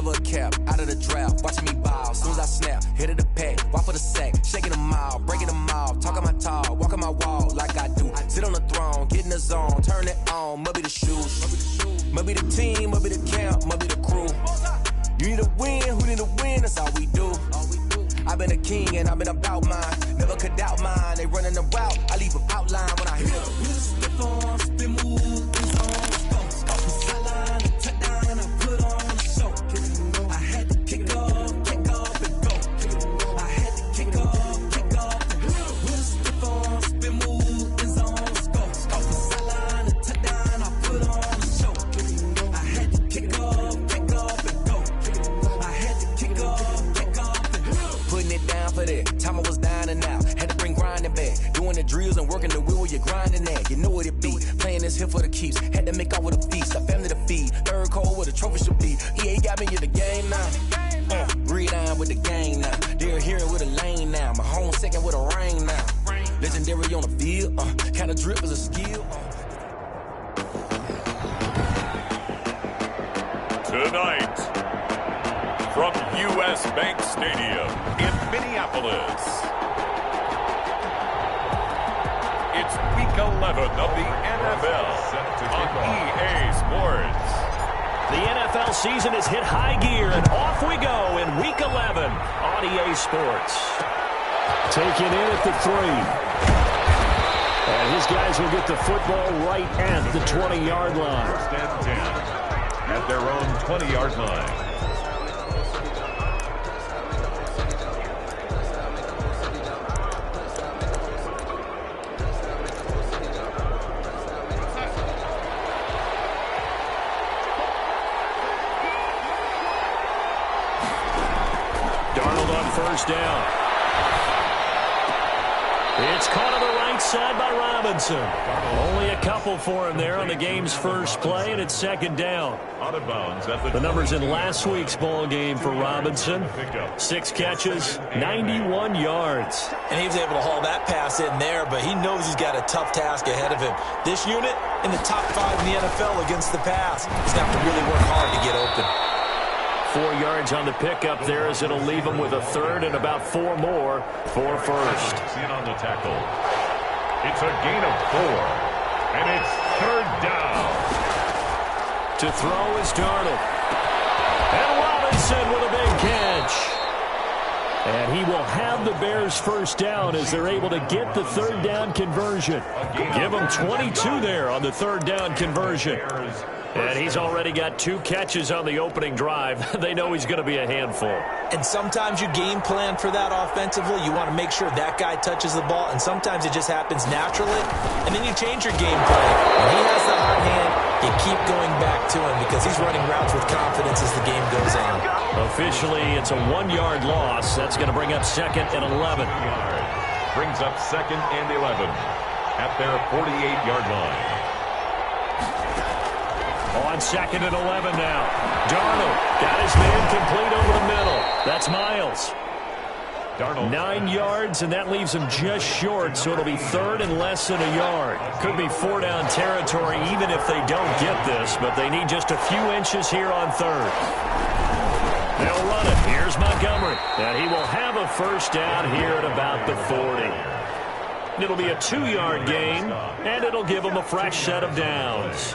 never a cap. Out of the draft, watching me ball. Soon as I snap, hit of the pack, walk for the sack, shaking them all, breaking them all, talking my talk, walking my wall like I do. Sit on the throne, get in the zone, turn it on, must be the shoes, must be the team, must be the camp, must be the crew. You need a win, who need a win? That's all we do. I've been a king and I've been about mine. Never could doubt mine. They running the route, I leave an outline when I hit them. Step on, spin move, it's on, stop the sideline, touchdown, I put on a show. I had to kick off and go. I had to kick off and go. Step on, spin move, it's on, stop the sideline, touchdown, I put on a show. I had to kick off and go. I had to kick off and putting it down for that. Time I was down and out. Had to bring grinding back. Doing the drills and working the wheel where you're grinding at. You know what it be. Playing this here for the keeps. Had to make out with a feast. A family to feed. Third cold where the trophy should be. EA got me in the game now. Read on with the game now. They're hearing with a lane now. My home second with a rain now. Legendary on the field. Kind of drip is a skill. Tonight, from U.S. Bank Stadium in Minneapolis, it's Week 11 of the NFL on EA Sports. The NFL season has hit high gear, and off we go in Week 11 on EA Sports. Taken in at the 3. And his guys will get the football right at the 20-yard line. First and 10 at their own 20-yard line. First down. It's caught on the right side by Robinson. Only a couple for him there on the game's first play, and it's second down. Out of bounds at the numbers in last week's ball game for Robinson. 6 catches, 91 yards. And he was able to haul that pass in there, but he knows he's got a tough task ahead of him. This unit in the top 5 in the NFL against the pass. He's going to have to really work hard to get open. 4 yards on the pickup there as it'll leave him with a third and about 4 more for first. See it on the tackle. It's a gain of 4, and it's third down. To throw is Darnold. And Robinson with a big catch. And he will have the Bears first down as they're able to get the third down conversion. Give him 22 there on the third down conversion. And he's already got 2 catches on the opening drive. They know he's going to be a handful. And sometimes you game plan for that offensively. You want to make sure that guy touches the ball, and sometimes it just happens naturally. And then you change your game plan. When he has the hot hand, you keep going back to him because he's running routes with confidence as the game goes on. Officially, it's a 1-yard loss. That's going to bring up second and 11. Brings up second and 11 at their 48-yard line. On second and 11 now. Darnold got his man complete over the middle. That's Miles. Darnold. 9 yards, and that leaves him just short, so it'll be third and less than a yard. Could be 4-down territory even if they don't get this, but they need just a few inches here on third. They'll run it. Here's Montgomery. And he will have a first down here at about the 40. It'll be a 2-yard gain, and it'll give them a fresh set of downs.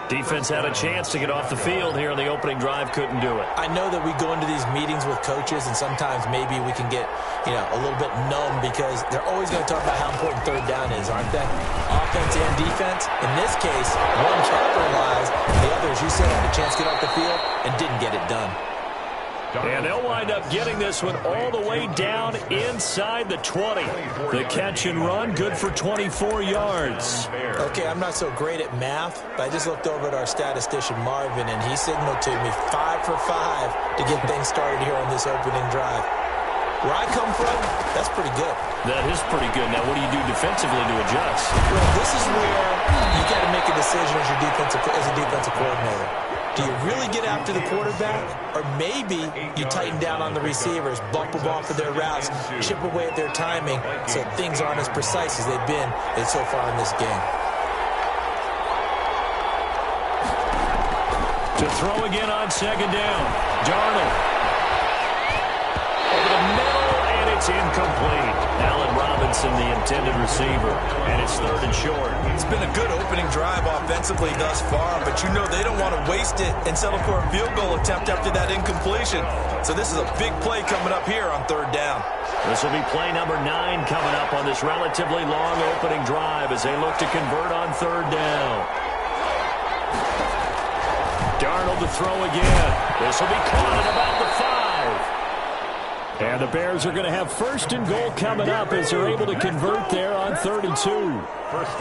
Defense had a chance to get off the field here on the opening drive, couldn't do it. I know that we go into these meetings with coaches, and sometimes maybe we can get, a little bit numb because they're always going to talk about how important third down is, aren't they? Offense and defense. In this case, one capitalized, the other, as you said, had a chance to get off the field and didn't get it done. And they'll wind up getting this one all the way down inside the 20. The catch and run, good for 24 yards. Okay, I'm not so great at math, but I just looked over at our statistician, Marvin, and he signaled to me 5 for 5 to get things started here on this opening drive. Where I come from, that's pretty good. That is pretty good. Now, what do you do defensively to adjust? Well, this is where you got to make a decision as a defensive coordinator. Do you really get after the quarterback, or maybe you tighten down on the receivers, bump them off of their routes, chip away at their timing so things aren't as precise as they've been so far in this game? To throw again on second down. Darnold. Over the middle, and it's incomplete. Allen Robinson, the intended receiver. And it's third and short. It's been a good opening drive offensively thus far, but you know they don't want to waste it and settle for a field goal attempt after that incompletion. So this is a big play coming up here on third down. This will be play number 9 coming up on this relatively long opening drive as they look to convert on third down. Darnold to throw again. This will be caught at about the 5. And the Bears are going to have first and goal coming up as they're able to convert there on 32.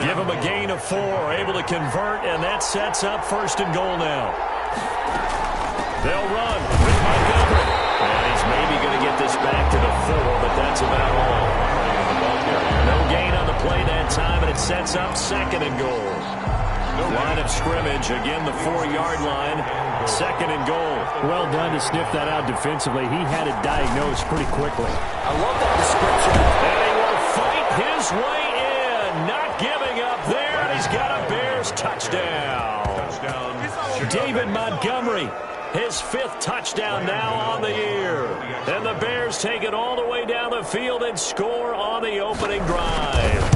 Give them a gain of 4, able to convert, and that sets up first and goal now. They'll run with Montgomery. And he's maybe going to get this back to the 4, but that's about all. No gain on the play that time, and it sets up second and goal. Line of scrimmage, again the 4-yard line, second and goal. Well done to sniff that out defensively. He had it diagnosed pretty quickly. I love that description. And he will fight his way in, not giving up there, and he's got a Bears touchdown. David Montgomery, his 5th touchdown now on the year. And the Bears take it all the way down the field and score on the opening drive.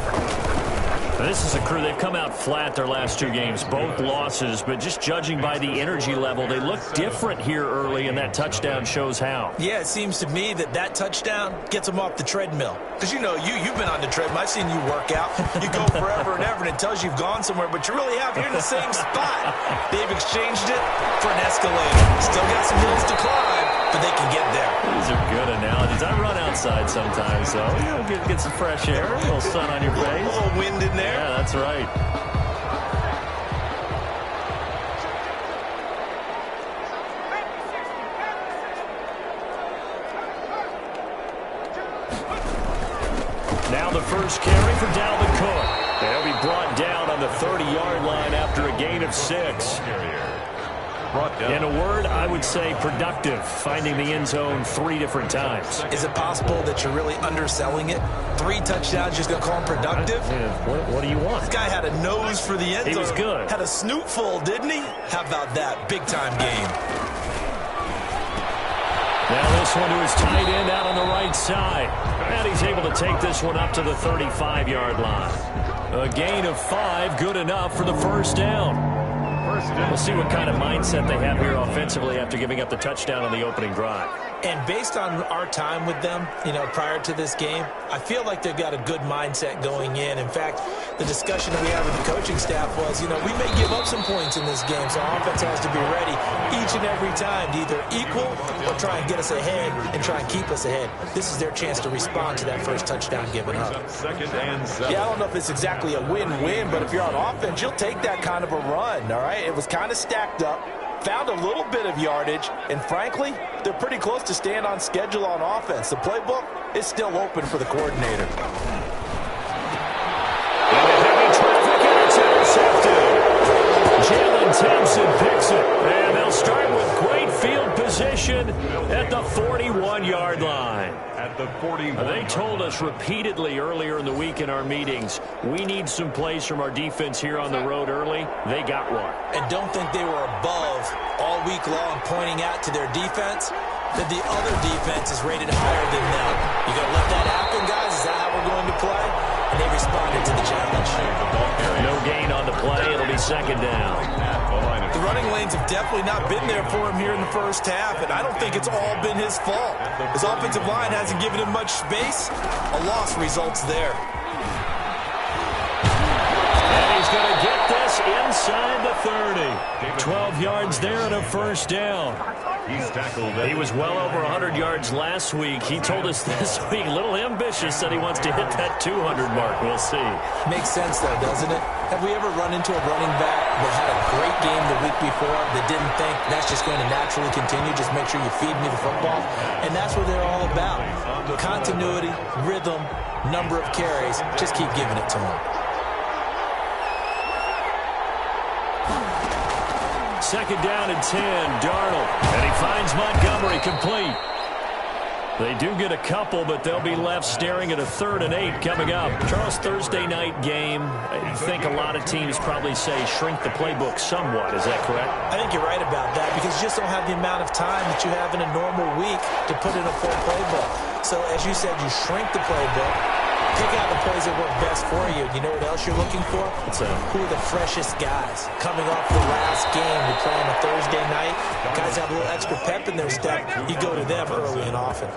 This is a crew, they've come out flat their last 2 games, both losses, but just judging by the energy level, they look different here early, and that touchdown shows how. Yeah, it seems to me that touchdown gets them off the treadmill. Because, you know, you've been on the treadmill. I've seen you work out. You go forever and ever, and it tells you you've gone somewhere, but you really have. You're in the same spot. They've exchanged it for an escalator. Still got some hills to climb, but they can get there. These are good analogies. I run outside sometimes, so get some fresh air, a little sun on your face. A little wind in there. Yeah, that's right. Now the first carry for Dalvin Cook. They'll be brought down on the 30-yard line after a gain of 6. In a word, I would say productive, finding the end zone 3 different times. Is it possible that you're really underselling it? 3 touchdowns, just going to call him productive? What do you want? This guy had a nose for the end zone. He was good. Had a snoot full, didn't he? How about that? Big-time game. Now this one to his tight end out on the right side. And he's able to take this one up to the 35-yard line. A gain of 5, good enough for the first down. We'll see what kind of mindset they have here offensively after giving up the touchdown on the opening drive. And based on our time with them, prior to this game, I feel like they've got a good mindset going in. In fact, the discussion that we had with the coaching staff was, we may give up some points in this game, so our offense has to be ready each and every time to either equal or try and get us ahead and try and keep us ahead. This is their chance to respond to that first touchdown given up. Yeah, I don't know if it's exactly a win-win, but if you're on offense, you'll take that kind of a run, all right? It was kind of stacked up. Found a little bit of yardage, and frankly, they're pretty close to staying on schedule on offense. The playbook is still open for the coordinator. Jalen Thompson picks it, and they'll start with great field position at the 41-yard line. At the 41. They told us repeatedly earlier in the week in our meetings, we need some plays from our defense here on the road early. They got one. And don't think they were above all week long pointing out to their defense that the other defense is rated higher than them. You going to let that happen, guys? Is that how we're going to play? And they responded to the challenge. No gain on the play. It'll be second down. The running lanes have definitely not been there for him here in the first half, and I don't think it's all been his fault. His offensive line hasn't given him much space. A loss results there. And he's going to get this inside the 30. 12 yards there and a first down. He's tackled. He was well over 100 yards last week. He told us this week, a little ambitious, said he wants to hit that 200 mark. We'll see. Makes sense, though, doesn't it? Have we ever run into a running back that had a great game the week before that didn't think that's just going to naturally continue? Just make sure you feed me the football. And that's what they're all about. Continuity, rhythm, number of carries. Just keep giving it to them. Second down and 10, Darnold. And he finds Montgomery complete. They do get a couple, but they'll be left staring at a 3rd and 8 coming up. Charles, Thursday night game, I think a lot of teams probably say shrink the playbook somewhat. Is that correct? I think you're right about that because you just don't have the amount of time that you have in a normal week to put in a full playbook. So, as you said, you shrink the playbook, pick out the plays that work best for you. You know what else you're looking for? Who are the freshest guys? Coming off the last game, you play on a Thursday night, guys have a little extra pep in their step, you go to them early and often.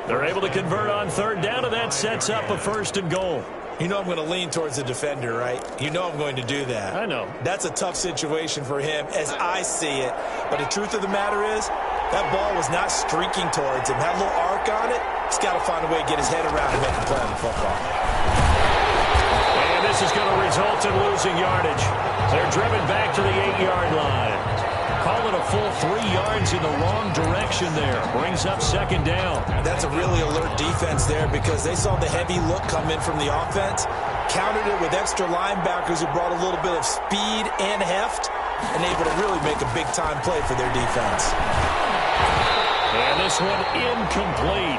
They're able to convert on 3rd down, and that sets up a 1st and goal. You know I'm going to lean towards the defender, right? You know I'm going to do that. I know. That's a tough situation for him as I see it. But the truth of the matter is, that ball was not streaking towards him. That little arc on it, he's got to find a way to get his head around and make a play on the football. And this is going to result in losing yardage. They're driven back to the 8-yard line. Call it a full 3 yards in the wrong direction there. Brings up 2nd down. That's a really alert defense there because they saw the heavy look come in from the offense, countered it with extra linebackers who brought a little bit of speed and heft, and able to really make a big-time play for their defense. And this one incomplete.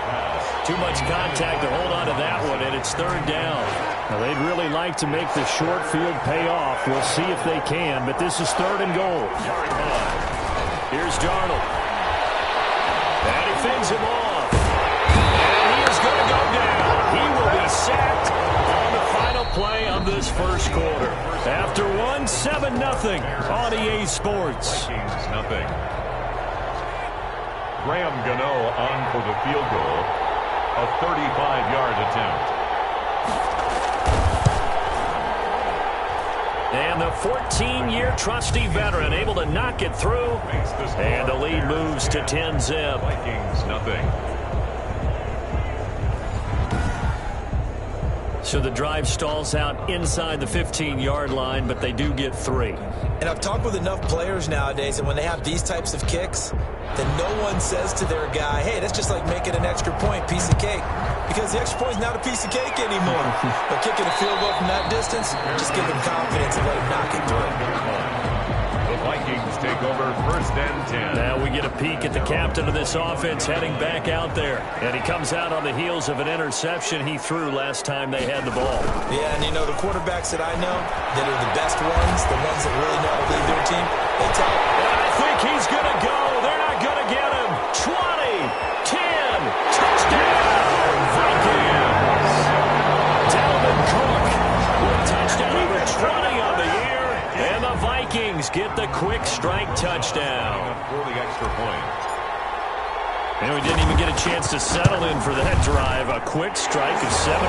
Too much contact to hold on to that one, and it's 3rd down. Now, they'd really like to make the short field pay off. We'll see if they can, but this is 3rd and goal. Here's Darnold. And he fends him off. And he is going to go down. He will be sacked on the final play of this 1st quarter. After 7-0 on EA Sports. Vikings nothing. Graham Gano on for the field goal. A 35-yard attempt. And the 14-year trusty veteran able to knock it through. And the lead moves to 10-zip. Vikings nothing. So the drive stalls out inside the 15-yard line, but they do get 3. And I've talked with enough players nowadays, and when they have these types of kicks, then no one says to their guy, hey, that's just like making an extra point, piece of cake. Because the extra point is not a piece of cake anymore. But kicking a field goal from that distance, just give them confidence and let them knock it through. The Vikings take over 1st and 10. Now we get a peek at the captain of this offense heading back out there. And he comes out on the heels of an interception he threw last time they had the ball. Yeah, and you know, the quarterbacks that I know that are the best ones, the ones that really know how to lead their team, they tell them. And I think he's going to go. They're not going to get him. 20, 10, touchdown, Vikings. Dalvin Cook with touchdown number 20 on the year. And the Vikings get the quick strike touchdown. For the extra point. And we didn't even get a chance to settle in for that drive. A quick strike of 75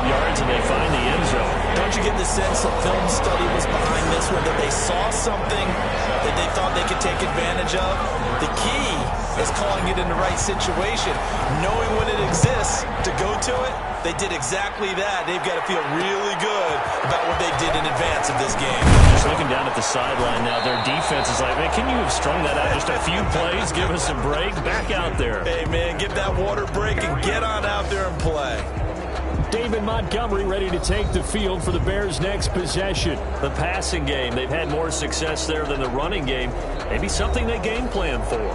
yards, and they find the end zone. Don't you get the sense a film study was behind this one, that they saw something that they thought they could take advantage of? The key is calling it in the right situation. Knowing when it exists to go to it, they did exactly that. They've got to feel really good about what they did in advance of this game. Just looking down at the sideline now, their defense is like, man, can you have strung that out just a few plays? Give us a break. Back out there. Hey, man, give that water break and get on out there and play. David Montgomery ready to take the field for the Bears' next possession. The passing game, they've had more success there than the running game. Maybe something they game plan for.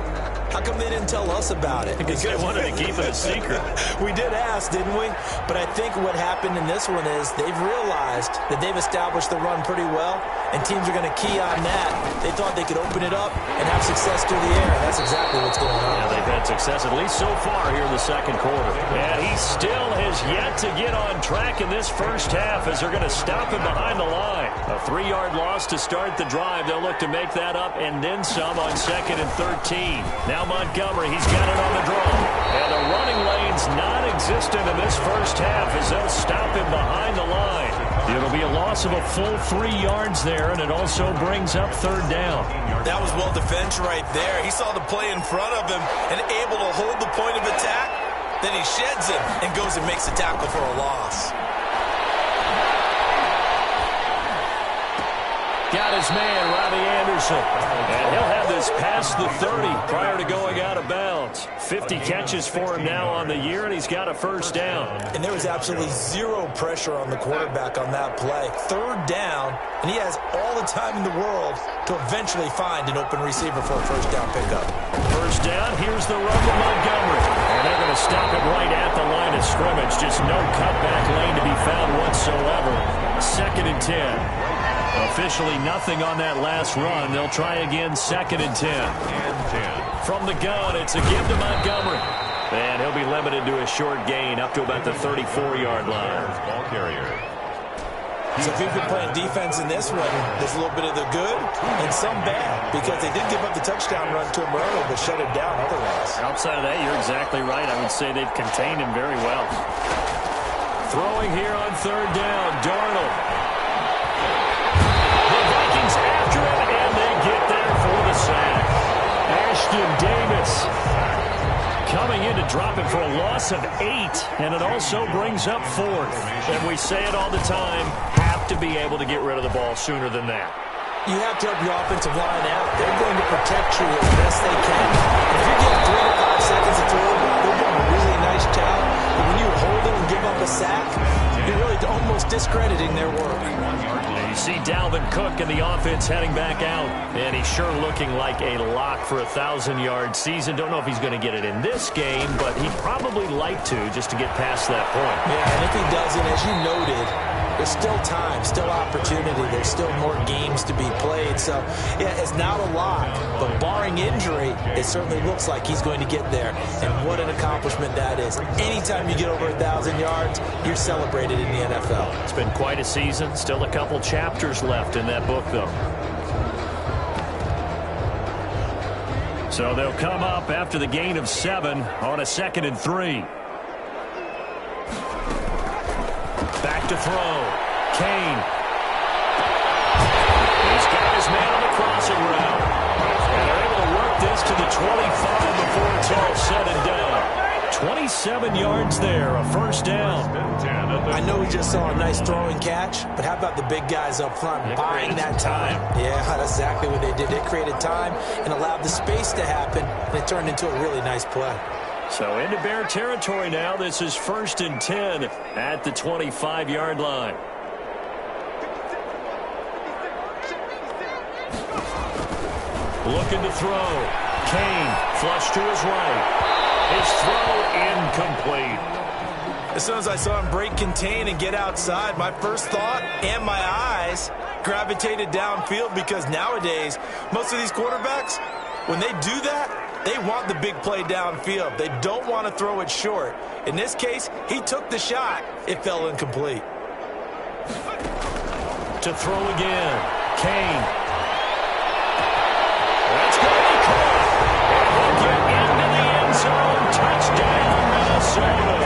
How come they didn't tell us about it? Because they wanted to keep it a secret. We did ask, didn't we? But I think what happened in this one is they've realized that they've established the run pretty well, and teams are going to key on that. They thought they could open it up and have success through the air, and that's exactly what's going on. Yeah, they've had success, at least so far here in the 2nd quarter. And he still has yet to get on track in this 1st half as they're going to stop him behind the line. A 3-yard loss to start the drive. They'll look to make that up and then some on 2nd and 13. Now Montgomery, he's got it on the draw. And the running lane's non-existent in this 1st half as they'll stop him behind the line. It'll be a loss of a full 3 yards there, and it also brings up 3rd down. That was well defense right there. He saw the play in front of him and able to hold the point of attack. Then he sheds him and goes and makes a tackle for a loss. Got his man, Robbie Anderson. And he'll have this past the 30 prior to going out of bounds. 50 catches for him now on the year, and he's got a 1st down. And there was absolutely zero pressure on the quarterback on that play. 3rd down, and he has all the time in the world to eventually find an open receiver for a 1st down pickup. 1st down, here's the run to Montgomery. And they're going to stop it right at the line of scrimmage. Just no cutback lane to be found whatsoever. 2nd and 10. Officially nothing on that last run. They'll try again, 2nd and 10. From the gun, it's a give to Montgomery. And he'll be limited to a short gain up to about the 34-yard line. Ball carrier. So if you've been playing defense in this one, there's a little bit of the good and some bad, because they did give up the touchdown run to him early, but shut him down otherwise. Outside of that, you're exactly right. I would say they've contained him very well. Throwing here on 3rd down, Darnold. The Vikings after him, and they get there for the sack. Ashton Davis coming in to drop it for a loss of 8, and it also brings up 4th. And we say it all the time, have to be able to get rid of the ball sooner than that. You have to help your offensive line out. They're going to protect you as best they can. If you're getting 3 to 5 seconds to throw the ball, they're doing a really nice job. But when you hold it and give up a sack, you're really almost discrediting their work. You see Dalvin Cook in the offense heading back out, and he's sure looking like a lock for a 1,000-yard season. Don't know if he's going to get it in this game, but he'd probably like to just to get past that point. Yeah, and if he doesn't, as you noted, there's still time, still opportunity. There's still more games to be played. So, yeah, it's not a lock, but barring injury, it certainly looks like he's going to get there. And what an accomplishment that is. Anytime you get over 1,000 yards, you're celebrated in the NFL. It's been quite a season. Still a couple chapters left in that book, though. So they'll come up after the gain of 7 on a 2nd and 3. Back to throw. Kane. He's got his man on the crossing route. And they're able to work this to the 25 before it's all said and done. 27 yards there, a 1st down. I know we just saw a nice throwing catch, but how about the big guys up front buying that time? Yeah, that's exactly what they did. They created time and allowed the space to happen, and it turned into a really nice play. So into Bear territory now. This is 1st and 10 at the 25-yard line. Looking to throw. Kane flush to his right. His throw incomplete. As soon as I saw him break contain and get outside, my first thought and my eyes gravitated downfield, because nowadays, most of these quarterbacks, when they do that, they want the big play downfield. They don't want to throw it short. In this case, he took the shot. It fell incomplete. To throw again. Kane. That's going to be caught. And he'll get into the end zone. Touchdown, Minnesota.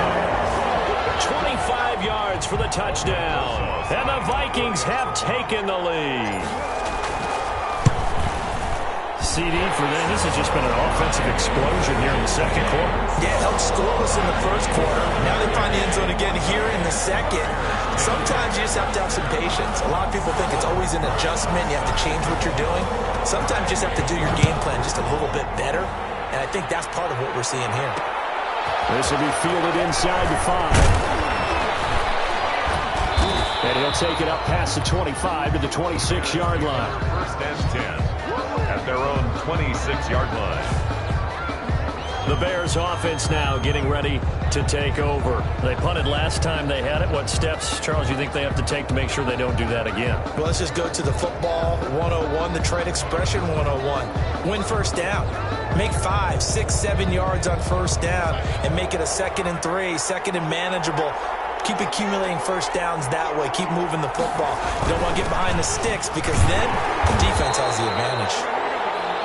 25 yards for the touchdown. And the Vikings have taken the lead. CD for them. This has just been an offensive explosion here in the 2nd quarter. Yeah, held scoreless in the 1st quarter. Now they find the end zone again here in the 2nd. Sometimes you just have to have some patience. A lot of people think it's always an adjustment. You have to change what you're doing. Sometimes you just have to do your game plan just a little bit better. And I think that's part of what we're seeing here. This will be fielded inside the 5. And he'll take it up past the 25 to the 26-yard line. 1st and 10. At their own 26-yard line. The Bears offense now getting ready to take over. They punted last time they had it. What steps, Charles, you think they have to take to make sure they don't do that again? Well, let's just go to the football 101, the trade expression 101. Win 1st down. Make 5, 6, 7 yards on 1st down and make it a 2nd and 3, 2nd and manageable. Keep accumulating 1st downs that way. Keep moving the football. You don't want to get behind the sticks, because then the defense has the advantage.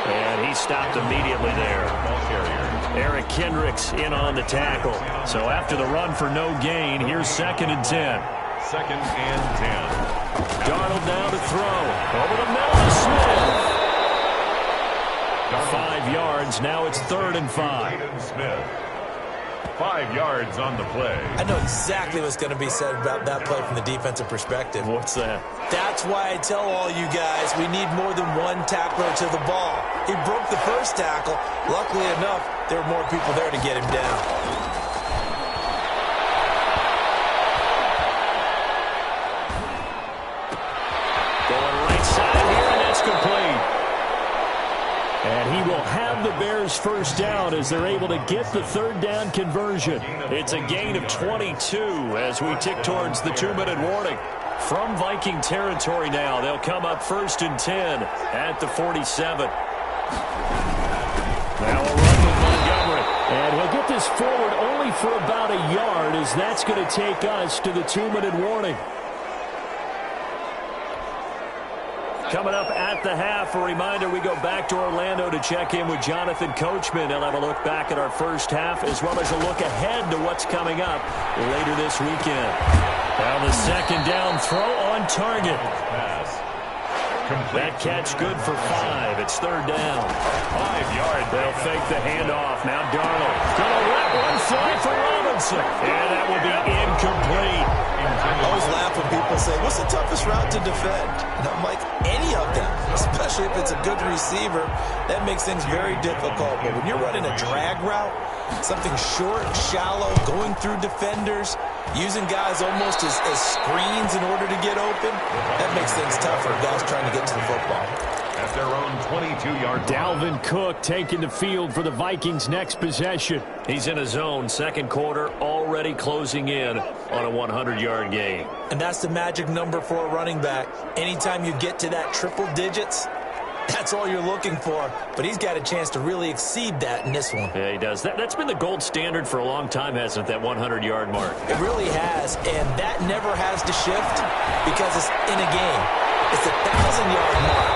And he stopped immediately there. Eric Kendricks in on the tackle. So after the run for no gain, here's 2nd and 10. 2nd and 10. Darnold now to throw. Over the middle to Smith. 5 yards. Now it's 3rd and 5. Smith. 5 yards on the play. I know exactly what's going to be said about that play from the defensive perspective. What's that? That's why I tell all you guys we need more than one tackler to the ball. He broke the 1st tackle. Luckily enough, there were more people there to get him down. Going right side here, and that's complete. And And he will have the Bears first down as they're able to get the third down conversion. It's a gain of 22 as we tick towards the 2-minute warning. From Viking territory now, they'll come up 1st and 10 at the 47. Now a run with Montgomery. And he'll get this forward only for about a yard, as that's going to take us to the 2-minute warning. Coming up at the half, a reminder, we go back to Orlando to check in with Jonathan Coachman. He'll have a look back at our first half, as well as a look ahead to what's coming up later this weekend. Now the second down throw on target. That catch good for 5. It's 3rd down. 5 yards. They'll fake the handoff. Now Darnold going to let one fly for Robinson. And that will be incomplete. I always laugh when people say, what's the toughest route to defend? And I'm like, any of them, especially if it's a good receiver. That makes things very difficult. But when you're running a drag route, something short, shallow, going through defenders, using guys almost as screens in order to get open, that makes things tougher. Guys trying to get to the football. At their own 22-yard line. Dalvin Cook taking the field for the Vikings' next possession. He's in his zone, second quarter, already closing in on a 100-yard gain. And that's the magic number for a running back. Anytime you get to that triple digits, that's all you're looking for. But he's got a chance to really exceed that in this one. Yeah, he does. That's been the gold standard for a long time, hasn't it, that 100-yard mark? It really has, and that never has to shift because it's in a game. It's a 1,000-yard mark.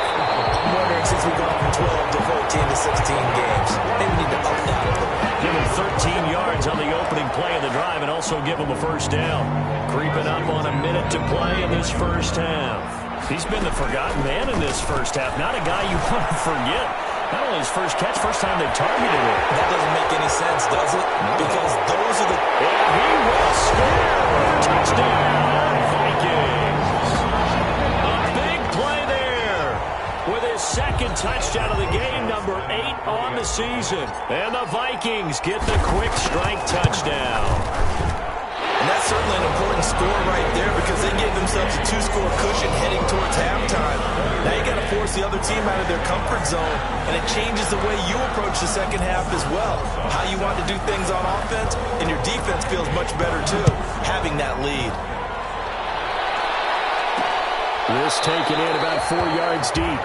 I'm wondering, since we've gone from 12 to 14 to 16 games, maybe we need to up that a little. Give him 13 yards on the opening play of the drive and also give him a first down. Creeping up on a minute to play in this first half. He's been the forgotten man in this first half. Not a guy you want to forget. Not only his first catch, first time they targeted him. That doesn't make any sense, does it? Because those are the... And he will score! Touchdown, Vikings! A big play there with his second touchdown of the game, number 8 on the season. And the Vikings get the quick strike touchdown. And that's certainly an important score right there because they gave themselves a 2-score cushion heading towards halftime. Now you got to force the other team out of their comfort zone, and it changes the way you approach the second half as well. How you want to do things on offense, and your defense feels much better too, having that lead. This taken in about 4 yards deep.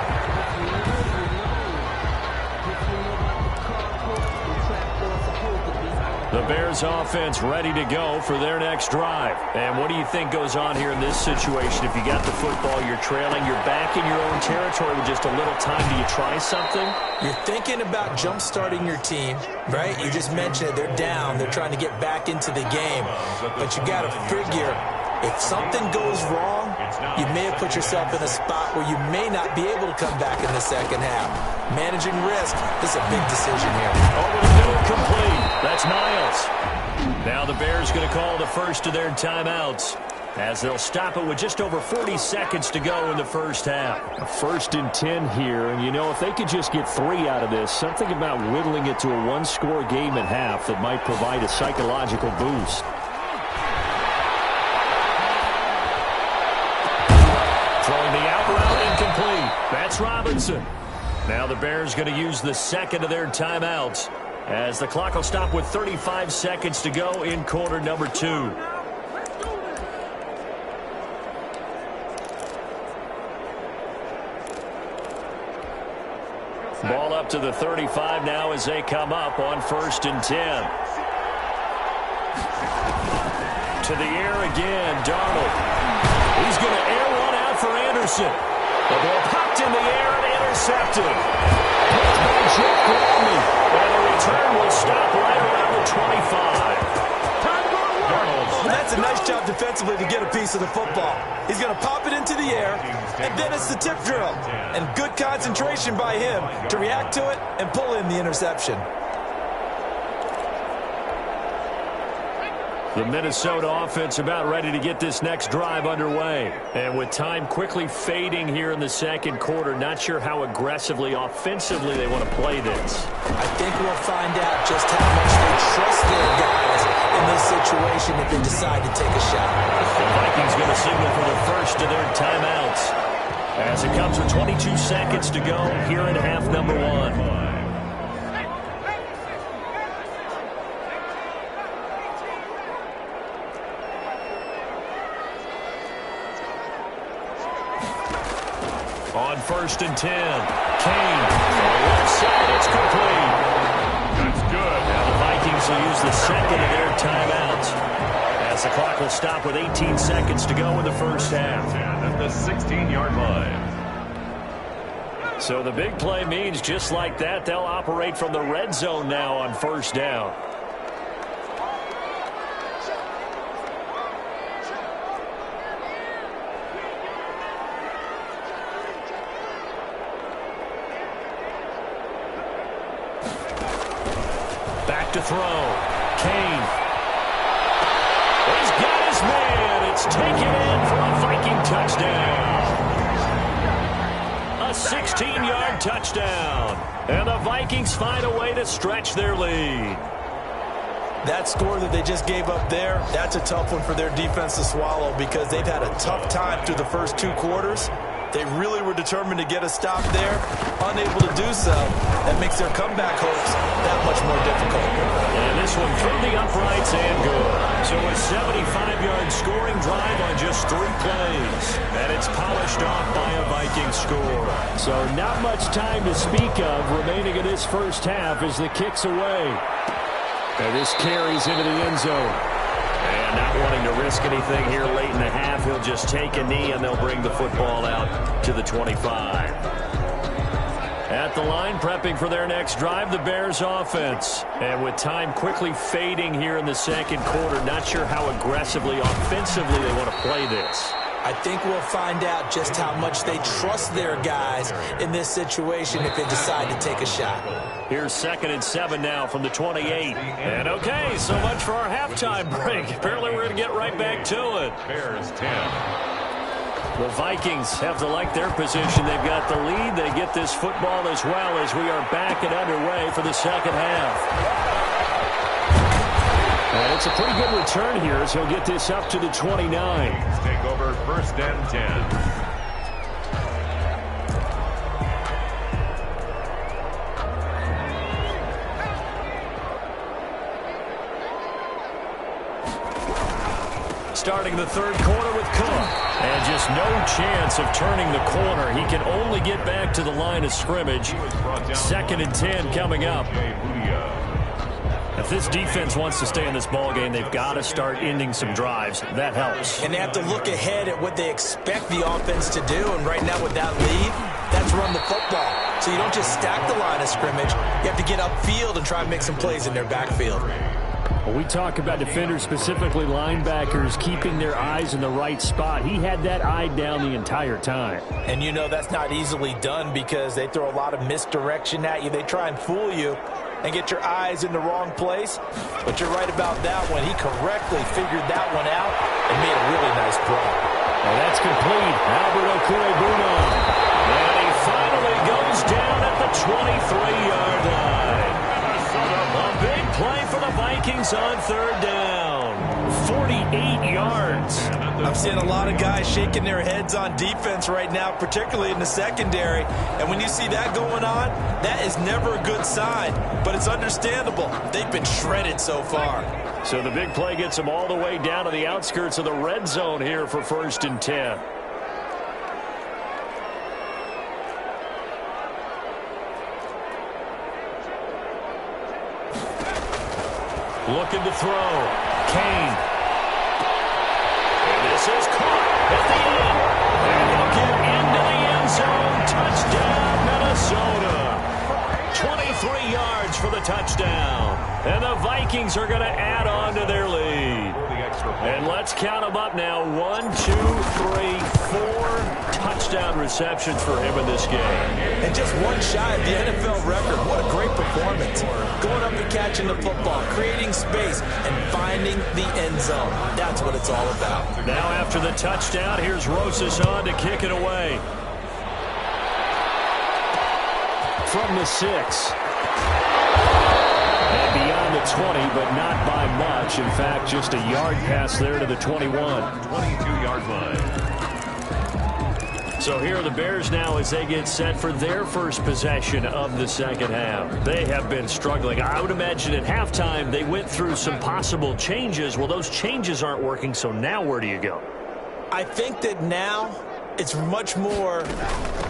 The Bears offense ready to go for their next drive. And what do you think goes on here in this situation? If you got the football, you're trailing, you're back in your own territory with just a little time. Do you try something? You're thinking about jump-starting your team, right? You just mentioned it. They're down. They're trying to get back into the game. But you got to figure, if something goes wrong, you may have put yourself in a spot where you may not be able to come back in the second half. Managing risk, this is a big decision here. Over the middle, complete. That's Miles. Now the Bears going to call the first of their timeouts as they'll stop it with just over 40 seconds to go in the first half. 1st and 10 here, and you know, if they could just get 3 out of this, something about whittling it to a 1-score game at half that might provide a psychological boost. Throwing the out route incomplete. That's Robinson. Now the Bears going to use the second of their timeouts as the clock will stop with 35 seconds to go in quarter number 2. Ball up to the 35 now as they come up on 1st and 10. To the air again, Darnold. He's going to air one out for Anderson. The ball popped in the air and intercepted. Picked by Jeff Gladney. And the return will stop right around the 25. That's a nice job defensively to get a piece of the football. He's going to pop it into the air, and then it's the tip drill. And good concentration by him to react to it and pull in the interception. The Minnesota offense about ready to get this next drive underway. And with time quickly fading here in the second quarter, not sure how aggressively, offensively they want to play this. I think we'll find out just how much they trust their guys in this situation if they decide to take a shot. The Vikings going to signal for the first of their timeouts as it comes with 22 seconds to go here in half number 1. On 1st and 10. Kane on the left side. It's complete. That's good. Now the Vikings will use the second of their timeouts, as the clock will stop with 18 seconds to go in the first half. At the 16-yard line. So the big play means just like that, they'll operate from the red zone now on 1st down. Back to throw. Kane. He's got his man. It's taken in for a Viking touchdown. A 16-yard touchdown. And the Vikings find a way to stretch their lead. That score that they just gave up there, that's a tough one for their defense to swallow because they've had a tough time through the first 2 quarters. They really were determined to get a stop there. Unable to do so, that makes their comeback hopes that much more difficult. And this one through the uprights and good. So a 75-yard scoring drive on just 3 plays. And it's polished off by a Viking score. So not much time to speak of remaining in this first half as the kick's away. And this carries into the end zone. And not wanting to risk anything here late in the half, he'll just take a knee and they'll bring the football out to the 25. At the line, prepping for their next drive, the Bears offense. And with time quickly fading here in the second quarter, not sure how aggressively, offensively they want to play this. I think we'll find out just how much they trust their guys in this situation if they decide to take a shot. Here's 2nd and 7 now from the 28. And okay, so much for our halftime break. Apparently we're going to get right back to it. Bears 10. The Vikings have to like their position. They've got the lead. They get this football as well as we are back and underway for the second half. And it's a pretty good return here as he'll get this up to the 29. Let's take over 1st and 10. Starting the third quarter with Cook. And just no chance of turning the corner. He can only get back to the line of scrimmage. 2nd and 10 coming up. If this defense wants to stay in this ball game, they've got to start ending some drives. That helps. And they have to look ahead at what they expect the offense to do. And right now with that lead, that's run the football. So you don't just stack the line of scrimmage. You have to get upfield and try and make some plays in their backfield. Well, we talk about defenders, specifically linebackers, keeping their eyes in the right spot. He had that eye down the entire time. And you know that's not easily done because they throw a lot of misdirection at you. They try and fool you and get your eyes in the wrong place. But you're right about that one. He correctly figured that one out and made a really nice play. Well, that's complete. Albert Okwuegbunam. And he finally goes down at the 23-yard line. A big play for the Vikings on 3rd down. 48 yards. I'm seeing a lot of guys shaking their heads on defense right now, particularly in the secondary. And when you see that going on, that is never a good sign. But it's understandable. They've been shredded so far. So the big play gets them all the way down to the outskirts of the red zone here for 1st and 10. Looking to throw. Kane. And this is caught at the end. And he'll get into the end zone. Touchdown, Minnesota. 23 yards for the touchdown. And the Vikings are going to add on to their lead. And let's count them up now. 1, 2, 3, 4 touchdown receptions for him in this game. And just one shy of the NFL record. What a great performance. Going up and catching the football, creating space, and finding the end zone. That's what it's all about. Now after the touchdown, here's Rosas on to kick it away. From the 6. And beyond the 20, but not by much. In fact, just a yard pass there to the 21. 22-yard line. So here are the Bears now as they get set for their first possession of the second half. They have been struggling. I would imagine at halftime they went through some possible changes. Well, those changes aren't working, so now where do you go? I think that now it's much more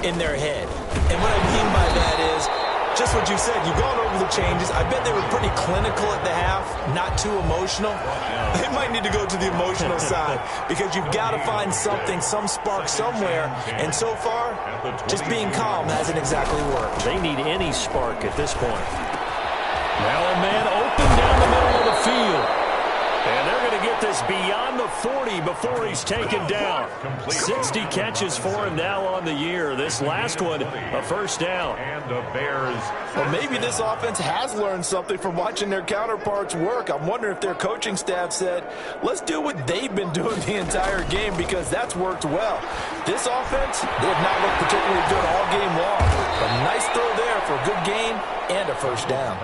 in their head. And what I mean by that is, just what you said, you've gone over the changes. I bet they were pretty clinical at the half, not too emotional. They might need to go to the emotional side because you've got to find something, some spark somewhere. And so far, just being calm hasn't exactly worked. They need any spark at this point. Now a man open down the middle of the field. And they're going to get this beyond the 40 before he's taken down. 60 catches for him now on the year. This last one, a first down. And the Bears. Well, maybe this offense has learned something from watching their counterparts work. I'm wondering if their coaching staff said, let's do what they've been doing the entire game because that's worked well. This offense, they have not looked particularly good all game long. A nice throw there for a good gain and a first down.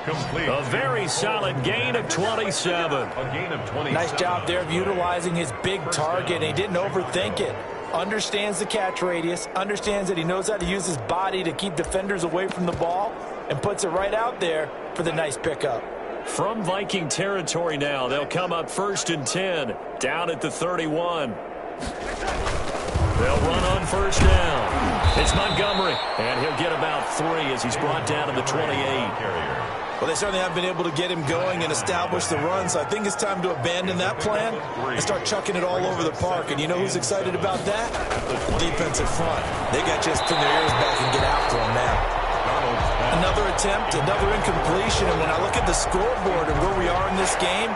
Complete. A very solid gain of 27. A gain of 27. Nice job there of utilizing his big target. He didn't overthink it. Understands the catch radius, understands that he knows how to use his body to keep defenders away from the ball, and puts it right out there for the nice pickup. From Viking territory now, they'll come up 1st and 10, down at the 31. They'll run on first down. It's Montgomery, and he'll get about 3 as he's brought down to the 28. Well, they certainly have been able to get him going and establish the run, so I think it's time to abandon that plan and start chucking it all over the park. And you know who's excited about that? Defensive front. They got just pin their ears back and get after him now. Another attempt, another incompletion, and when I look at the scoreboard and where we are in this game,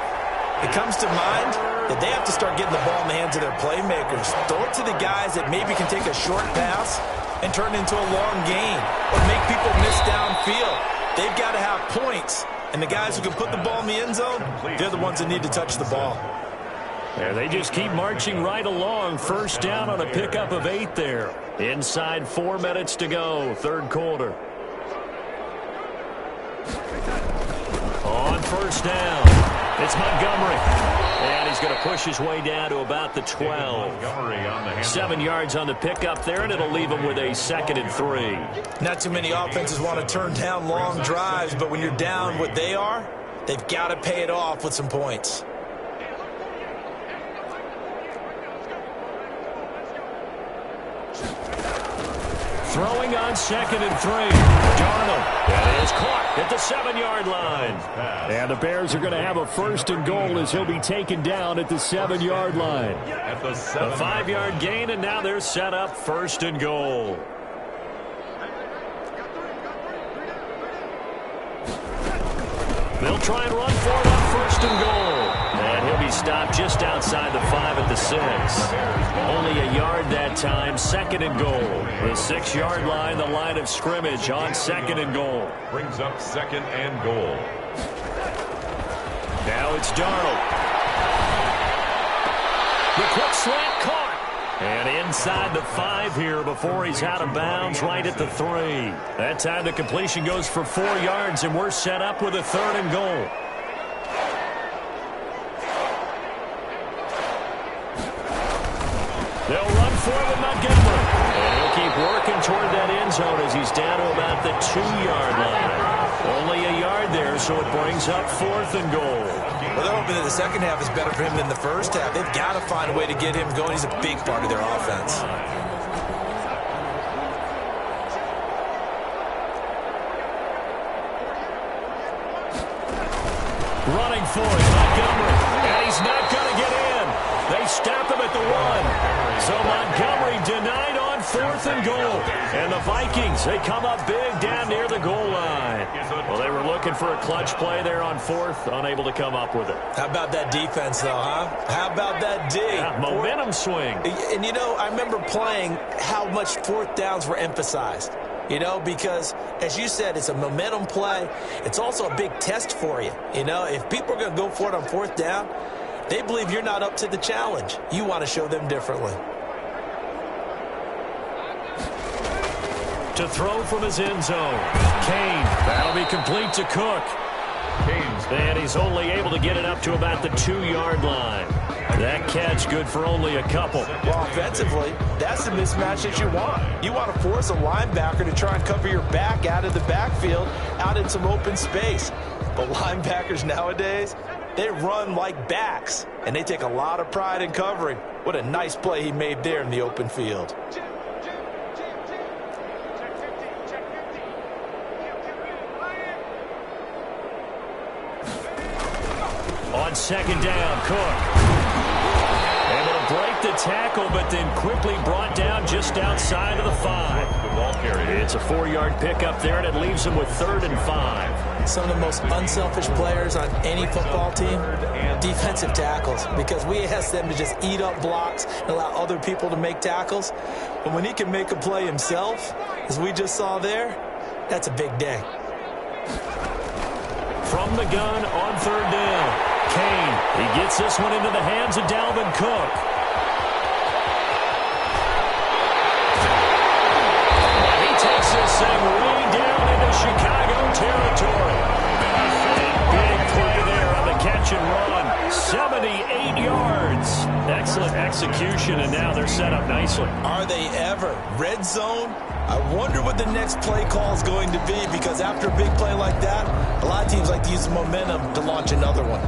it comes to mind that they have to start getting the ball in the hands of their playmakers. Throw it to the guys that maybe can take a short pass and turn it into a long gain or make people miss downfield. They've got to have points, and the guys who can put the ball in the end zone, they're the ones that need to touch the ball. And they just keep marching right along. First down on a pickup of 8 there. Inside 4 minutes to go, third quarter. On first down, it's Montgomery. And he's going to push his way down to about the 12. 7 yards on the pickup there, and it'll leave him with a 2nd and 3. Not too many offenses want to turn down long drives, but when you're down what they are, they've got to pay it off with some points. Throwing on 2nd and 3. Darnold. That is caught at the 7-yard line. And the Bears are going to have a 1st and goal as he'll be taken down at the 7-yard line. A 5-yard gain, and now they're set up 1st and goal. They'll try and run for it on 1st and goal. And he'll be stopped just outside the 5 at the 6. Only a yard that time, 2nd and goal. The 6-yard line, the line of scrimmage on 2nd and goal. Brings up 2nd and goal. Now it's Darnold. The quick slant caught. And inside the 5 here before he's out of bounds right at the 3. That time the completion goes for 4 yards, and we're set up with a 3rd and goal. They'll run for it with Montgomery. And he'll keep working toward that end zone as he's down to about the 2-yard line. Only a yard there, so it brings up 4th and goal. Well, they're hoping that the second half is better for him than the first half. They've got to find a way to get him going. He's a big part of their offense. Running for it, Montgomery. And he's not going to get in. They stop him at the 1. So Montgomery denied on 4th and goal. And the Vikings, they come up big down near the goal line. Well, they were looking for a clutch play there on 4th, unable to come up with it. How about that defense, though, huh? How about that D? Yeah, momentum swing. And, you know, I remember playing how much 4th downs were emphasized. You know, because, as you said, it's a momentum play. It's also a big test for you. You know, if people are going to go for it on 4th down, they believe you're not up to the challenge. You want to show them differently. To throw from his end zone. Kane. That'll be complete to Cook. And he's only able to get it up to about the 2-yard line. That catch good for only a couple. Well, offensively, that's the mismatch that you want. You want to force a linebacker to try and cover your back out of the backfield, out in some open space. But linebackers nowadays, they run like backs, and they take a lot of pride in covering. What a nice play he made there in the open field. On second down, Cook. Able to break the tackle, but then quickly brought down just outside of the 5. The ball carrier. It's a 4-yard pickup there, and it leaves them with 3rd and 5. Some of the most unselfish players on any football team, defensive tackles, because we ask them to just eat up blocks and allow other people to make tackles. But when he can make a play himself, as we just saw there, that's a big day. From the gun on 3rd down. Kane, he gets this one into the hands of Dalvin Cook. And he takes this thing way down into Chicago territory. Big play there on the catch and run. 78 yards. Excellent execution, and now they're set up nicely. Are they ever? Red zone? I wonder what the next play call is going to be, because after a big play like that, a lot of teams like to use the momentum to launch another one.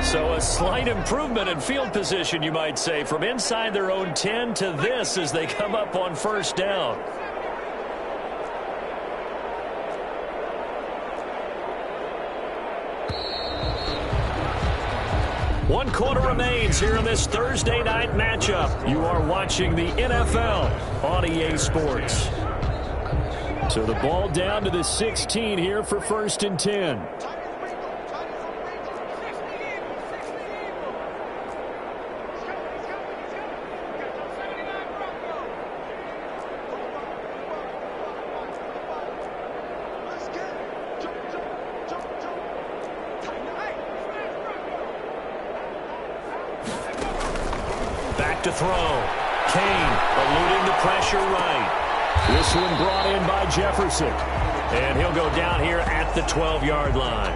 So a slight improvement in field position, you might say, from inside their own 10 to this as they come up on 1st down. One quarter remains here in this Thursday night matchup. You are watching the NFL on EA Sports. So the ball down to the 16 here for 1st and 10. Back to throw. Kane eluding the pressure right. This one brought in by Jefferson. And he'll go down here at the 12-yard line.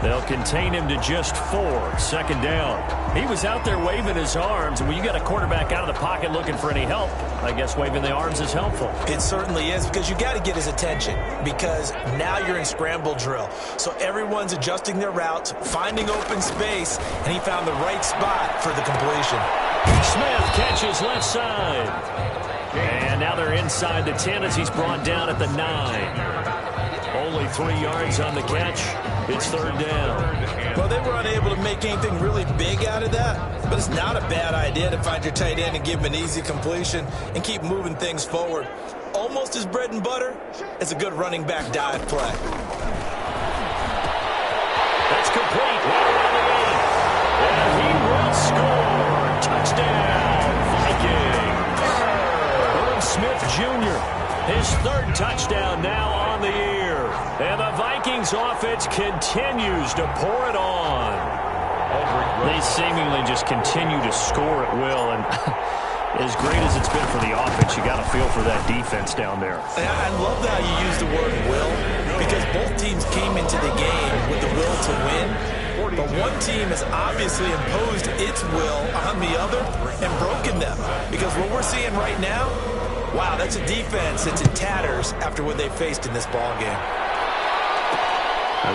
They'll contain him to just 4. 2nd down. He was out there waving his arms. When you got a quarterback out of the pocket looking for any help, I guess waving the arms is helpful. It certainly is, because you got to get his attention, because now you're in scramble drill. So everyone's adjusting their routes, finding open space, and he found the right spot for the completion. Smith catches left side. And now they're inside the 10 as he's brought down at the 9. Only 3 yards on the catch. It's 3rd down. Well, they were unable to make anything really big out of that, but it's not a bad idea to find your tight end and give him an easy completion and keep moving things forward. Almost as bread and butter as a good running back dive play. That's complete. Right around the 8. And he will score. Touchdown, Vikings. Irv Smith Jr., his 3rd touchdown now on the year. And the Vikings offense continues to pour it on. They seemingly just continue to score at will. And as great as it's been for the offense, you got to feel for that defense down there. I love how you use the word will, because both teams came into the game with the will to win. But one team has obviously imposed its will on the other and broken them. Because what we're seeing right now, wow, that's a defense that's in tatters after what they faced in this ballgame.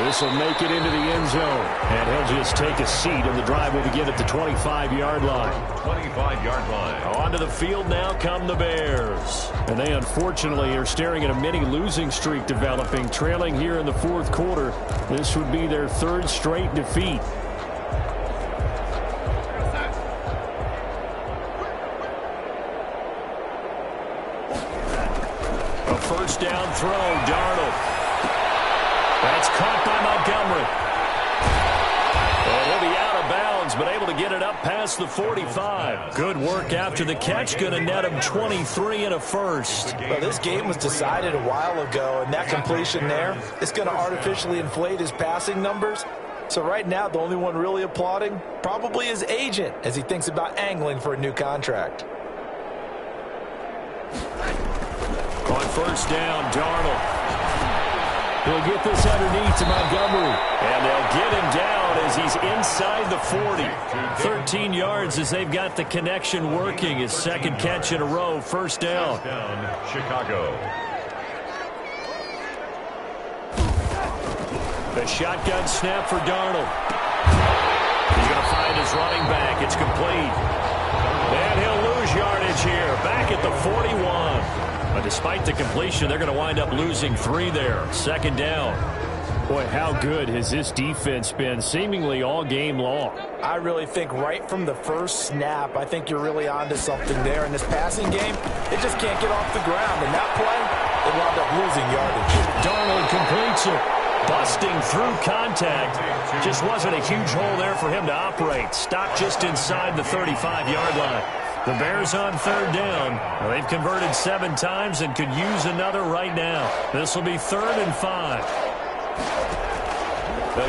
This will make it into the end zone. And he'll just take a seat, and the drive will begin at the 25-yard line. 25-yard line. Onto the field now come the Bears. And they unfortunately are staring at a mini losing streak developing, trailing here in the 4th quarter. This would be their 3rd straight defeat. A 1st down throw, Darnold. That's caught by Montgomery. And he'll be out of bounds, but able to get it up past the 45. Good work after the catch. Going to net him 23 and a 1st. Well, this game was decided a while ago, and that completion there is going to artificially inflate his passing numbers. So right now, the only one really applauding probably his agent as he thinks about angling for a new contract. On 1st down, Darnold. He'll get this underneath to Montgomery. And they'll get him down as he's inside the 40. 13 yards as they've got the connection working. His 2nd catch in a row, 1st down. Chicago. The shotgun snap for Darnold. He's going to find his running back. It's complete. And he'll lose yardage here. Back at the 41. But despite the completion, they're going to wind up losing 3 there. Second down. Boy, how good has this defense been seemingly all game long? I really think right from the first snap, I think you're really onto something there. In this passing game, they just can't get off the ground. And that play, they wound up losing yardage. Darnold completes it. Busting through contact. Just wasn't a huge hole there for him to operate. Stopped just inside the 35-yard line. The Bears on third down. They've converted 7 times and could use another right now. This will be 3rd and 5.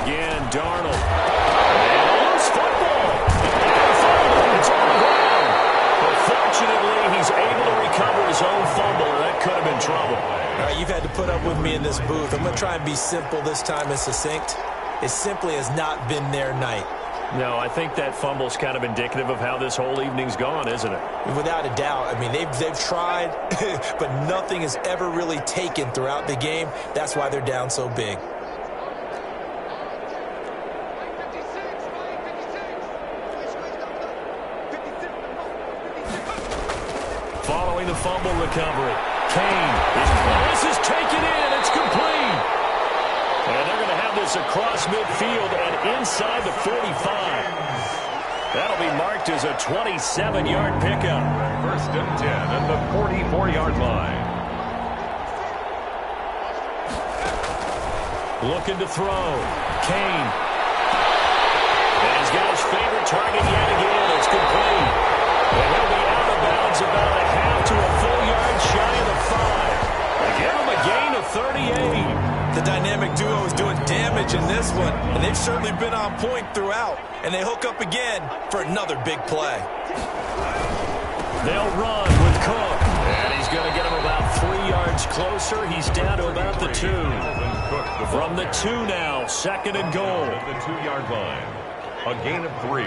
Again, Darnold. And a loose football. And finally, it's on the ground. But fortunately, he's able to recover his own fumble, or that could have been trouble. All right, you've had to put up with me in this booth. I'm going to try and be simple this time and succinct. It simply has not been their night. No, I think that fumble's kind of indicative of how this whole evening's gone, isn't it? Without a doubt. I mean, they've tried, but nothing is ever really taken throughout the game. That's why they're down so big. Following the fumble recovery, Kane. This is taken in. It's complete. And they're going to have this across midfield and inside the 45. That'll be marked as a 27-yard pickup. 1st and 10 at the 44-yard line. Looking to throw. Kane. And he's got his favorite target yet again. It's complete. And he'll be out of bounds about a half to a full yard shy of the 5. They give him a gain of 38. The dynamic duo is doing damage in this one, and they've certainly been on point throughout. And they hook up again for another big play. They'll run with Cook. And he's going to get him about 3 yards closer. He's down to about the 2. From the 2 now, 2nd and goal. The 2-yard line. A gain of 3.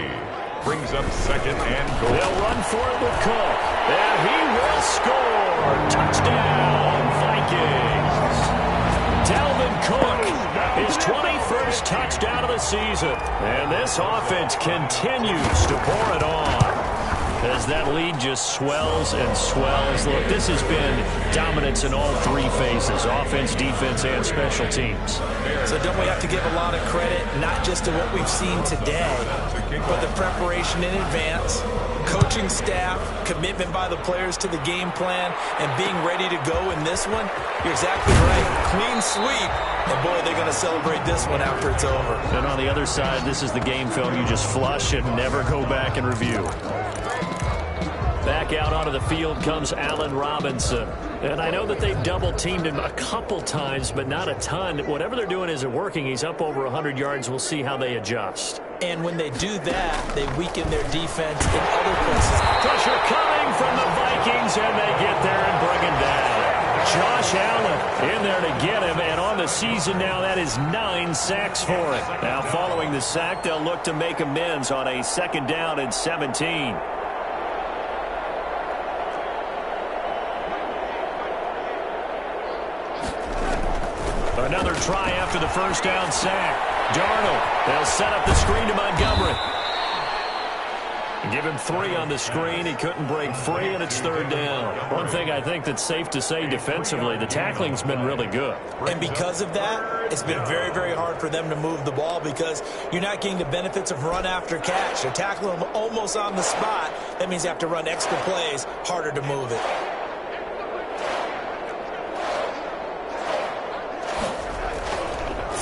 Brings up 2nd and goal. They'll run for it with Cook. And he will score. Touchdown, Vikings. Dalvin Cook, his 21st touchdown of the season. And this offense continues to pour it on as that lead just swells and swells. Look, this has been dominance in all 3 phases, offense, defense, and special teams. So don't we have to give a lot of credit, not just to what we've seen today, but the preparation in advance, coaching staff, commitment by the players to the game plan, and being ready to go in this one? You're exactly right. Clean sweep. And, boy, they're going to celebrate this one after it's over. And on the other side, this is the game film you just flush and never go back and review. Back out onto the field comes Allen Robinson. And I know that they've double-teamed him a couple times, but not a ton. Whatever they're doing isn't working. He's up over 100 yards. We'll see how they adjust. And when they do that, they weaken their defense in other places. Pressure coming from the Vikings, and they get there and bring him down. Josh Allen in there to get him, and on the season now, that is 9 sacks for him. Now, following the sack, they'll look to make amends on a 2nd down and 17. Another try after the 1st down sack. Darnold, they'll set up the screen to Montgomery. Give him 3 on the screen. He couldn't break free, and it's 3rd down. One thing I think that's safe to say defensively, the tackling's been really good. And because of that, it's been very, very hard for them to move the ball because you're not getting the benefits of run after catch. They're tackling them almost on the spot. That means you have to run extra plays, harder to move it.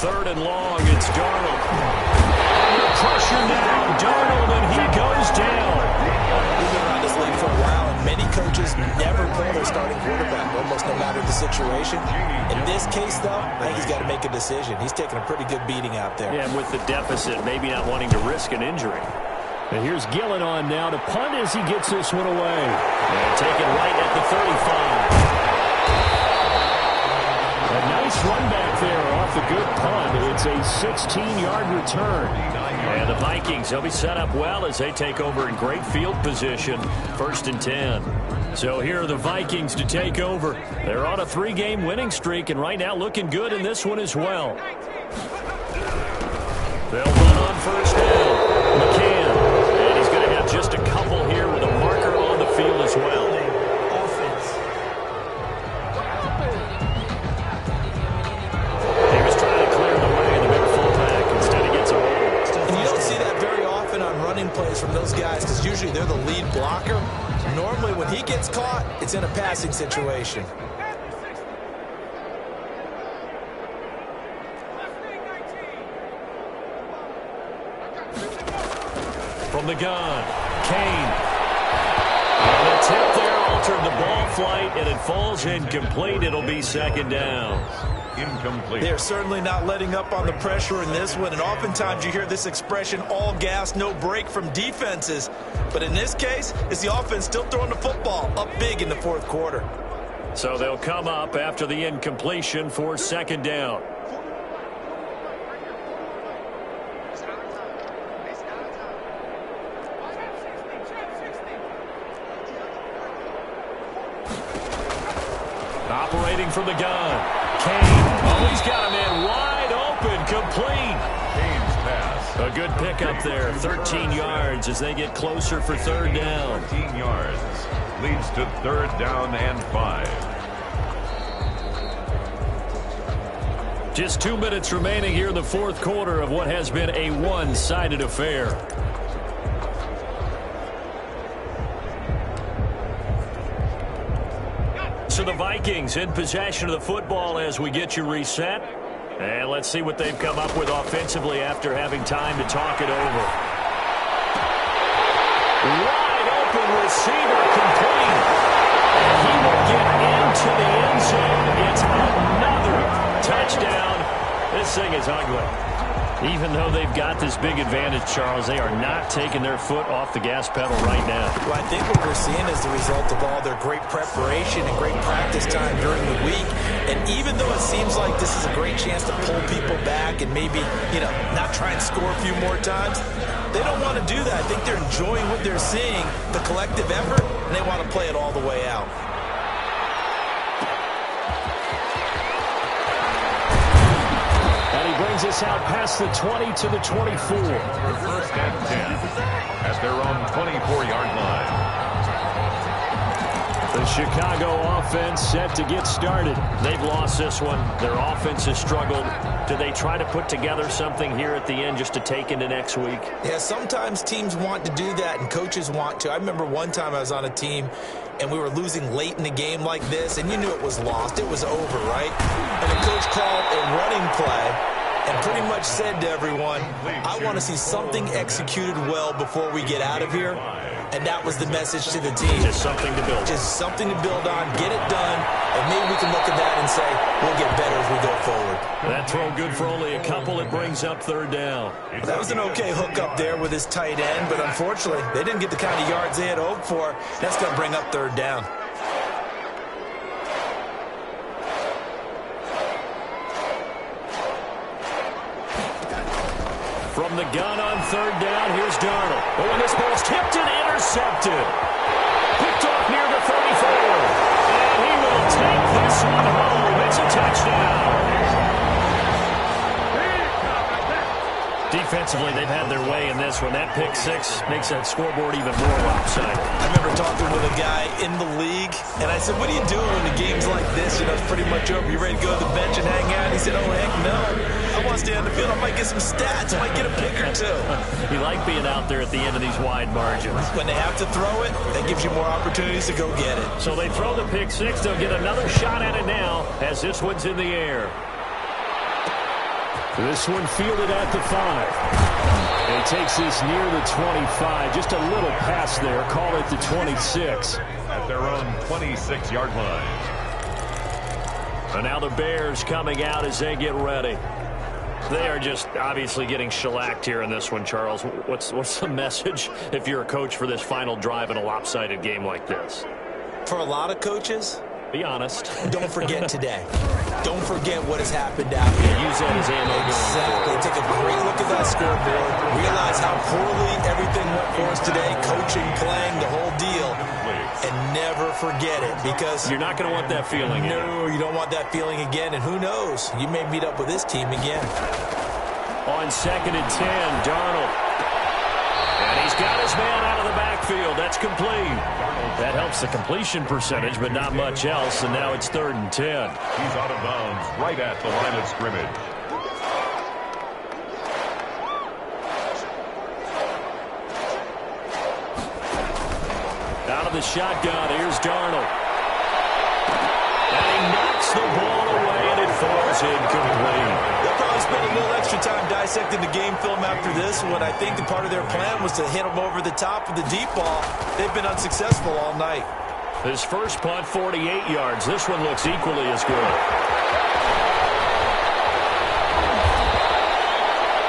3rd and long, it's Darnold. Under pressure now, Darnold, and he goes down. We've been around this league for a while, and many coaches never pull their starting quarterback, almost no matter the situation. In this case, though, I think he's got to make a decision. He's taking a pretty good beating out there. Yeah, and with the deficit, maybe not wanting to risk an injury. And here's Gillen on now to punt as he gets this one away. And taken right at the 35. A nice run back there off the good punt. It's a 16-yard return. And the Vikings, they'll be set up well as they take over in great field position. 1st and 10. So here are the Vikings to take over. They're on a 3-game winning streak, and right now looking good in this one as well. They'll run on first down. McCann. And he's going to have just a couple here with a marker on the field as well. He was trying to clear the way in the big fullback. Instead, he gets a hold. And you don't see that very often on running plays from those guys because usually they're the lead blocker. Normally, when he gets caught, it's in a passing situation. From the gun, Kane. And the tip there altered the ball flight, and it falls incomplete. It'll be second down. Incomplete. They're certainly not letting up on the pressure in this one, and oftentimes you hear this expression, all gas, no break from defenses. But in this case, it's the offense still throwing the football up big in the fourth quarter. So they'll come up after the incompletion for second down. Operating from the gun. Kane. Oh, he's got a man wide open. Complete. Kane's pass. A good pickup there. 13 yards as they get closer for third down. 13 yards. Leads to third down and 5. Just 2 minutes remaining here in the fourth quarter of what has been a one-sided affair. So the Vikings in possession of the football as we get you reset. And let's see what they've come up with offensively after having time to talk it over. Wide open receiver complete. And he will get into the end zone. It's another touchdown. This thing is ugly. Even though they've got this big advantage, Charles, they are not taking their foot off the gas pedal right now. Well, I think what we're seeing is the result of all their great preparation and great practice time during the week. And even though it seems like this is a great chance to pull people back and maybe, not try and score a few more times, they don't want to do that. I think they're enjoying what they're seeing, the collective effort, and they want to play it all the way out. Brings us out past the 20 to the 24. First and 10 at their own 24-yard line. The Chicago offense set to get started. They've lost this one. Their offense has struggled. Do they try to put together something here at the end just to take into next week? Yeah, sometimes teams want to do that and coaches want to. I remember one time I was on a team and we were losing late in the game like this, and you knew it was lost. It was over, right? And the coach called a running play and pretty much said to everyone, I want to see something executed well before we get out of here. And that was the message to the team. Just something to build. Just something to build on, get it done, and maybe we can look at that and say, we'll get better as we go forward. That throw good for only a couple. It brings up third down. That was an okay hook up there with his tight end, but unfortunately, they didn't get the kind of yards they had hoped for. That's going to bring up third down. From the gun on third down, here's Darnold. Oh, and this ball's tipped and intercepted. Picked off near the 34. And he will take this one home. It's a touchdown. Defensively, they've had their way in this one. That pick six makes that scoreboard even more lopsided. I remember talking with a guy in the league, and I said, what do you do when the game's like this? It's pretty much over. You ready to go to the bench and hang out? And he said, oh, heck no. I want to stay on the field. I might get some stats. I might get a pick or two. You like being out there at the end of these wide margins. When they have to throw it, that gives you more opportunities to go get it. So they throw the pick six. They'll get another shot at it now as this one's in the air. This one fielded at the 5. And he takes this near the 25. Just a little pass there. Call it the 26. At their own 26-yard line. And now the Bears coming out as they get ready. They are just obviously getting shellacked here in this one, Charles. What's the message if you're a coach for this final drive in a lopsided game like this? For a lot of coaches, be honest. Don't forget today. Don't forget what has happened out here. Use that as ammo. Exactly. Take a great look at that scoreboard. Realize how poorly everything went for us today. Coaching, playing, the whole deal. And never forget it, because you're not going to want that feeling. No, you don't want that feeling again. And who knows? You may meet up with this team again. On 2nd and 10, Darnold. And he's got his man out of the backfield. That's complete. That helps the completion percentage, but not much else. And now it's 3rd and 10. He's out of bounds right at the line of scrimmage. Out of the shotgun, here's Darnold. And he knocks the ball away, and it falls incomplete. They'll probably spend a little extra time dissecting the game film after this one. I think the part of their plan was to hit them over the top with the deep ball. They've been unsuccessful all night. His first punt, 48 yards. This one looks equally as good.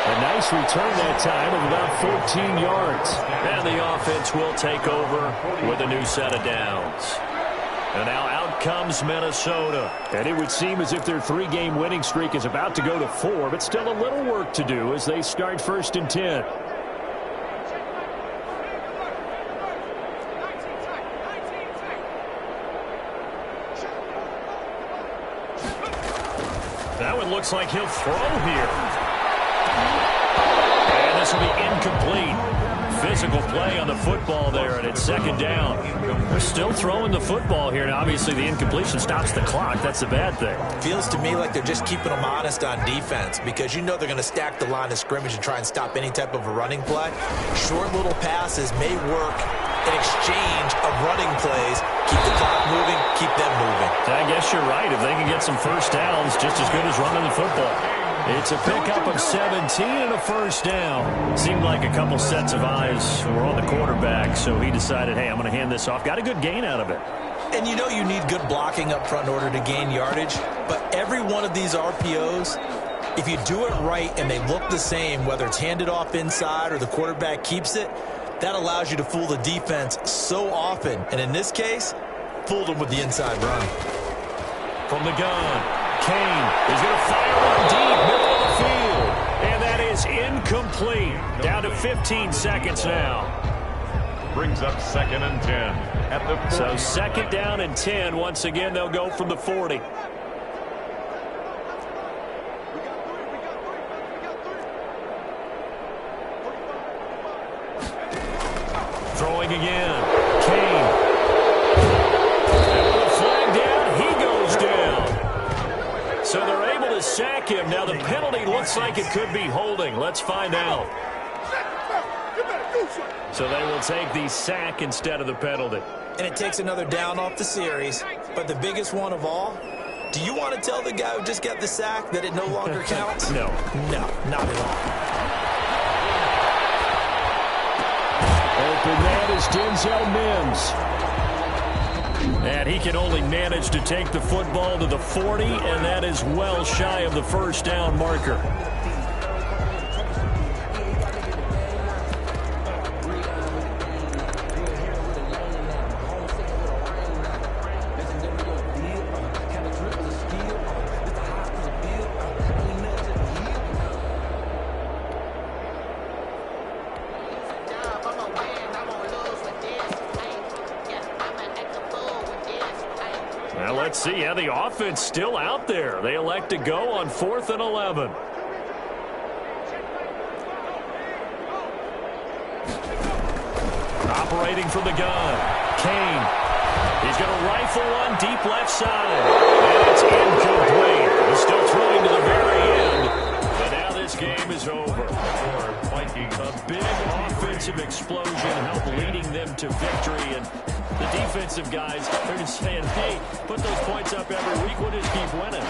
A nice return that time of about 14 yards. And the offense will take over with a new set of downs. And now out comes Minnesota. And it would seem as if their 3-game winning streak is about to go to 4, but still a little work to do as they start 1st and 10. That one looks like he'll throw here. And this will be incomplete. Physical play on the football there, and it's 2nd down. They're still throwing the football here, and obviously the incompletion stops the clock. That's the bad thing. Feels to me like they're just keeping them honest on defense because you know they're going to stack the line of scrimmage and try and stop any type of a running play. Short little passes may work in exchange of running plays. Keep the clock moving, keep them moving. I guess you're right. If they can get some first downs, just as good as running the football. It's a pickup of 17 and a 1st down. Seemed like a couple sets of eyes were on the quarterback, so he decided, hey, I'm going to hand this off. Got a good gain out of it. And you know you need good blocking up front in order to gain yardage, but every one of these RPOs, if you do it right and they look the same, whether it's handed off inside or the quarterback keeps it, that allows you to fool the defense so often. And in this case, fooled them with the inside run. From the gun. Kane is going to fire one deep, middle of the field. And that is incomplete. Down to 15 seconds now. Brings up 2nd and 10 at the 40. So 2nd down and 10. Once again, they'll go from the 40. Throwing again. Kane. And with a flag down, he goes down. So they're able to sack him. Now the penalty looks like it could be holding. Let's find out. So they will take the sack instead of the penalty. And it takes another down off the series. But the biggest one of all, do you want to tell the guy who just got the sack that it no longer counts? No. No, not at all. Open man is Denzel Mims. And he can only manage to take the football to the 40, and that is well shy of the 1st down marker. Well, let's see. Yeah, the offense still out there. They elect to go on 4th and 11. Operating from the gun. Kane. He's going to rifle one deep left side. And it's incomplete. He's still throwing to the very end. But now this game is over. A big offensive explosion help leading them to victory. And the defensive guys are just saying, hey, put those points up every week. We'll just keep winning.